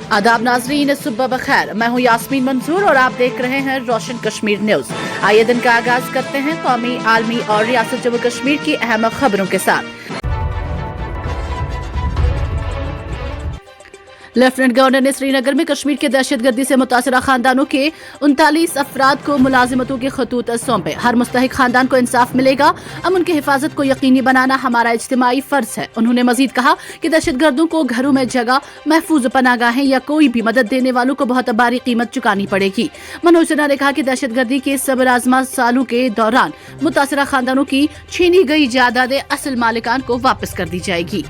आदाब नाजरीन, सुबह बखैर। मैं हूँ यास्मीन मंसूर और आप देख रहे हैं रोशन कश्मीर न्यूज। आइए दिन का आगाज करते हैं कौमी, आलमी और रियासत जम्मू कश्मीर की अहम खबरों के साथ। लेफ्टिनेंट गवर्नर ने श्रीनगर में कश्मीर के दहशतगर्दी से मुतासरा खानदानों के 39 अफराद को मुलाजिमतों के खतूत सौंपे। हर मुस्तहिक खानदान को इंसाफ मिलेगा। अमन की हिफाजत को यकीनी बनाना हमारा इज्तिमाई फर्ज है। उन्होंने मजीद कहा कि दहशतगर्दों को घरों में जगह, महफूज पनागाहें या कोई भी मदद देने वालों को बहुत भारी कीमत चुकानी पड़ेगी। मनोज सिन्हा ने कहा कि दहशतगर्दी के सब्र आजमा सालों के दौरान मुतासरा खानदानों की छीनी गई जायदादें असल मालिकान को वापस कर दी जाएगी।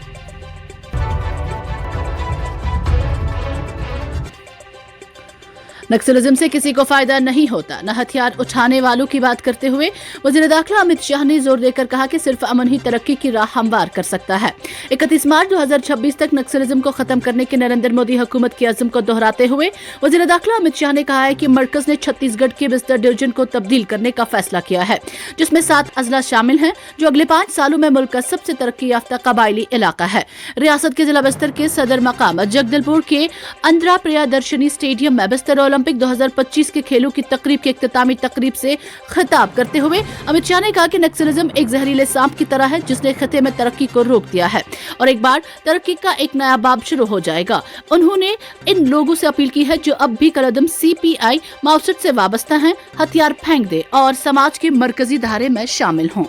नक्सलिज्म से किसी को फायदा नहीं होता, न हथियार उठाने वालों की बात करते हुए वज़ीर दाखिला अमित शाह ने जोर देकर कहा कि सिर्फ अमन ही तरक्की की राह हमवार कर सकता है। 31 मार्च 2026 तक नक्सलिज्म को खत्म करने के नरेंद्र मोदी हुकूमत के अज़्म को दोहराते हुए वज़ीर दाखिला अमित शाह ने कहा है कि मरकज ने छत्तीसगढ़ के बिस्तर डिवीजन को तब्दील करने का फैसला किया है, जिसमें 7 अजला शामिल हैं, जो अगले 5 सालों में मुल्क का सबसे तरक्की याफ्ता कबायली इलाका है। रियासत के जिला बस्तर के सदर मकाम जगदलपुर के अंद्रा प्रियदर्शनी स्टेडियम में बस्तर ओलंपिक 2025 के खेलों की तकरीब के इख्तितामी तकरीब से खिताब करते हुए अमित शाह ने कहा कि नक्सलिज्म एक जहरीले सांप की तरह है, जिसने खिते में तरक्की को रोक दिया है और एक बार तरक्की का एक नया बाब शुरू हो जाएगा। उन्होंने इन लोगों से अपील की है जो अब भी कलदम CPI माओवाद से वाबस्ता हैं, हथियार फेंक दे और समाज के मरकजी धारे में शामिल हों।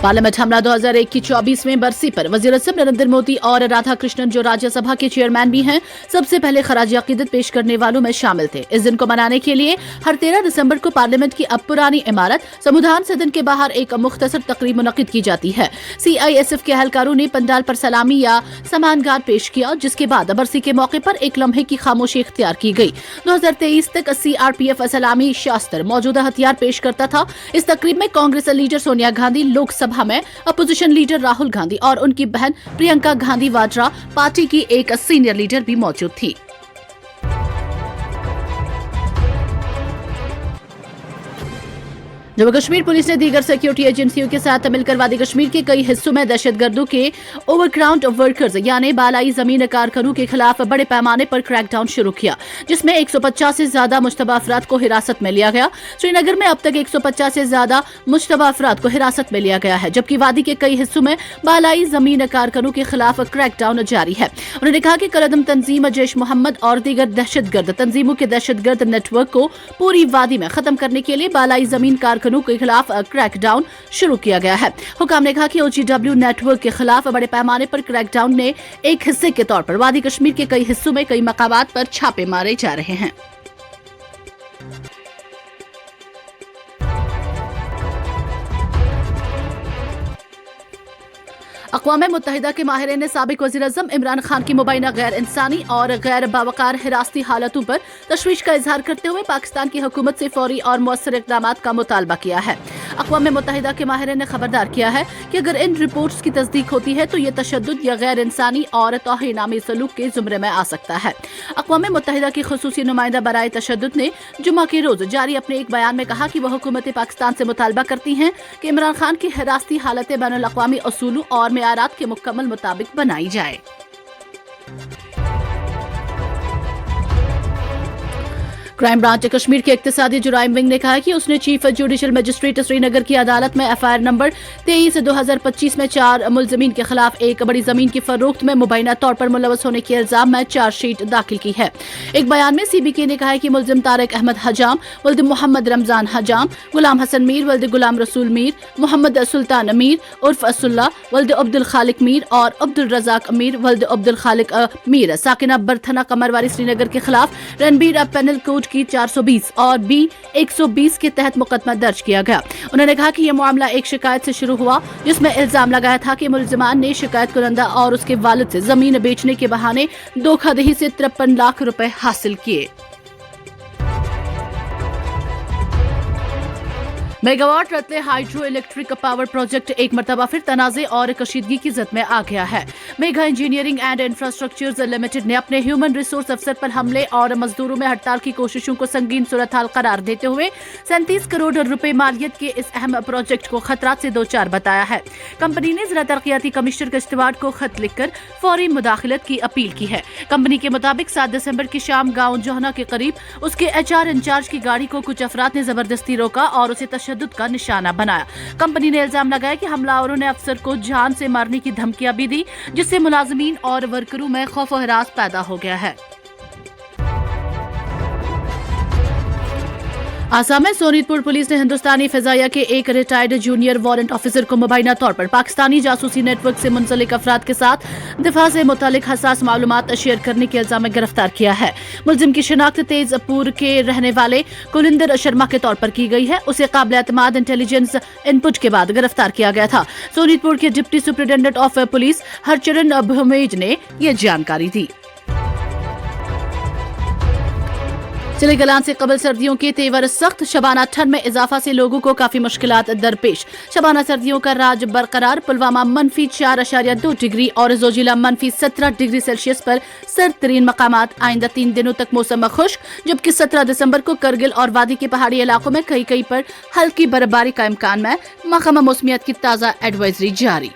पार्लियामेंट हमला 2001 की 24वीं बरसी पर वज़ीर आज़म नरेंद्र मोदी और राधा कृष्णन, जो राज्यसभा के चेयरमैन भी हैं, सबसे पहले खराज अकीदत पेश करने वालों में शामिल थे। इस दिन को मनाने के लिए हर 13 दिसंबर को पार्लियामेंट की अब पुरानी इमारत संविधान सदन के बाहर एक मुख्तसर तकरीब मुनक्किद की जाती है। CISF के अहलकारों ने पंडाल पर सलामी या सम्मानगार पेश किया, जिसके बाद बरसी के मौके पर एक लम्हे की खामोशी इख्तियार की गई। 2023 तक CRPF सलामी शास्त्र मौजूदा हथियार पेश करता था। इस तकरीब में कांग्रेस लीडर सोनिया गांधी, लोकसभा में अपोजिशन लीडर राहुल गांधी और उनकी बहन प्रियंका गांधी वाड्रा, पार्टी की एक सीनियर लीडर भी मौजूद थी। जम्मू कश्मीर पुलिस ने दीगर सिक्योरिटी एजेंसियों के साथ मिलकर वादी कश्मीर के कई हिस्सों में दहशतगर्दों के ओवरग्राउंड वर्कर्स यानी बालाई जमीन कारकुनों के खिलाफ बड़े पैमाने पर क्रैकडाउन शुरू किया, जिसमें 150 से ज्यादा मुश्तबा अफराद को हिरासत में लिया गया। श्रीनगर में अब तक 150 से ज्यादा मुश्तबा अफराद को हिरासत में लिया गया है, जबकि वादी के कई हिस्सों में बालाई जमीन कारकुनों के खिलाफ क्रैकडाउन जारी है। उन्होंने कहा कि कलदम तंजीम, जैश मोहम्मद और दीगर दहशतगर्द तंजीमों के दहशतगर्द नेटवर्क को पूरी वादी में खत्म करने के लिए बालाई जमीन कारकुनों के खिलाफ क्रैकडाउन शुरू किया गया है। हुकाम ने कहा कि OGW नेटवर्क के खिलाफ बड़े पैमाने पर क्रैकडाउन ने एक हिस्से के तौर पर वादी कश्मीर के कई हिस्सों में कई मकामात पर छापे मारे जा रहे हैं। अक़वाम मुत्तहिदा के माहिरीन ने साबिक वज़ीर आज़म इमरान खान की मुबैना गैर इंसानी और गैर बावकार हिरासती हालतों पर तशवीश का इजहार करते हुए पाकिस्तान की हुकूमत से फौरी और मौसर इक़दामात का मुतालबा किया है। अक़वाम मुत्तहिदा के माहिरीन ने खबरदार किया है कि अगर इन रिपोर्ट्स की तस्दीक होती है तो ये तशद्दुद या गैर इंसानी और तौहीनामी सलूक के ज़ुमरे में आ सकता है। अक़वाम मुत्तहिदा की ख़ुसूसी नुमाइंदा बराए तशद्दुद ने जुम्मा के रोज़ जारी अपने एक बयान में कहा कि वह हुकूमत पाकिस्तान से मुतालबा करती हैं कि इमरान खान की हिरासती हालतें बैनुल अक़वामी उसूलों और मेयारात के मुकम्मल मुताबिक बनाई जाए। क्राइम ब्रांच कश्मीर के इक्तिसादी जुराइम विंग ने कहा कि उसने चीफ जुडिशल मजिस्ट्रेट श्रीनगर की अदालत में FIR नंबर 23/2025 में 4 मुलजमीन के खिलाफ एक बड़ी जमीन की फरोख्त में मुबैना तौर पर मुलवस होने के इल्जाम में चार्जशीट दाखिल की है। एक बयान में CBK ने कहा है कि मुलजिम तारिक अहमद हजाम, वल्द मोहम्मद रमजान हजाम, गुलाम हसन मीर, वल्द गुलाम रसूल मीर, मोहम्मद सुल्तान मीर उर्फ असुल्ला, वल्द अब्दुल खालिक मीर और अब्दुल रजाक मीर, वल्द अब्दुल खालिक मीर, साकिना बरथना कमरवारी श्रीनगर के खिलाफ रणबीर पेनल कोड की 420 और B 120 के तहत मुकदमा दर्ज किया गया। उन्होंने कहा कि यह मामला एक शिकायत से शुरू हुआ, जिसमें इल्जाम लगाया था कि मुलजिमान ने शिकायत कुरंदा और उसके वालिद से जमीन बेचने के बहाने धोखाधड़ी से 53 लाख रुपए हासिल किए। Megawatt Ratle hydro electric power project एक मरतबा फिर तनाज़े और कशीदगी की जद में आ गया है। Mega engineering and infrastructures limited ने अपने ह्यूमन रिसोर्स अफसर पर हमले और मजदूरों में हड़ताल की कोशिशों को संगीन सूरत हाल करार देते हुए 37 करोड़ रुपए मालियत के इस अहम प्रोजेक्ट को खतरात से दो चार बताया है। कंपनी ने जिला तरक्याती कमिश्नर किश्तवाड़ को खत लिखकर फौरी मुदाखलत की अपील की है। कंपनी के मुताबिक 7 दिसंबर की शाम गांव जोहना के करीब उसके HR इंचार्ज की गाड़ी को कुछ अफराद ने जबरदस्ती रोका और उसे तशद्दुद का निशाना बनाया। कंपनी ने इल्जाम लगाया कि हमलावरों ने अफसर को जान से मारने की धमकियां भी दी, जिससे मुलाजमीन और वर्करों में खौफ और हिरास पैदा हो गया है। आसाम में सोनीतपुर पुलिस ने हिंदुस्तानी फिजाइया के एक रिटायर्ड जूनियर वारंट ऑफिसर को मुबैना तौर पर पाकिस्तानी जासूसी नेटवर्क से मुंसलिक अफराद के साथ दिफा से मुतालिक हसास मालूमात शेयर करने के इल्जाम में गिरफ्तार किया है। मुलजिम की शिनाख्त तेजपुर के रहने वाले कुलिंदर शर्मा के तौर पर की गई है। उसे काबिल एतमाद इंटेलिजेंस इनपुट के बाद गिरफ्तार किया गया था। सोनीतपुर के deputy superintendent of police Harcharan Bhumej ने यह जानकारी दी। चिली कलान से कबल सर्दियों के तेवर सख्त, शबाना ठंड में इजाफा से लोगों को काफी मुश्किलात दरपेश। शबाना सर्दियों का राज बरकरार, पुलवामा -4.2 डिग्री और जोजिला -17 डिग्री सेल्सियस पर सर्द तरीन मकामात। आइंदा 3 दिनों तक मौसम खुश्क, जबकि 17 दिसंबर को करगिल और वादी के पहाड़ी इलाकों में कई पर हल्की बर्फबारी का इम्कान है। महकमा मौसमियात की ताज़ा एडवाइजरी जारी।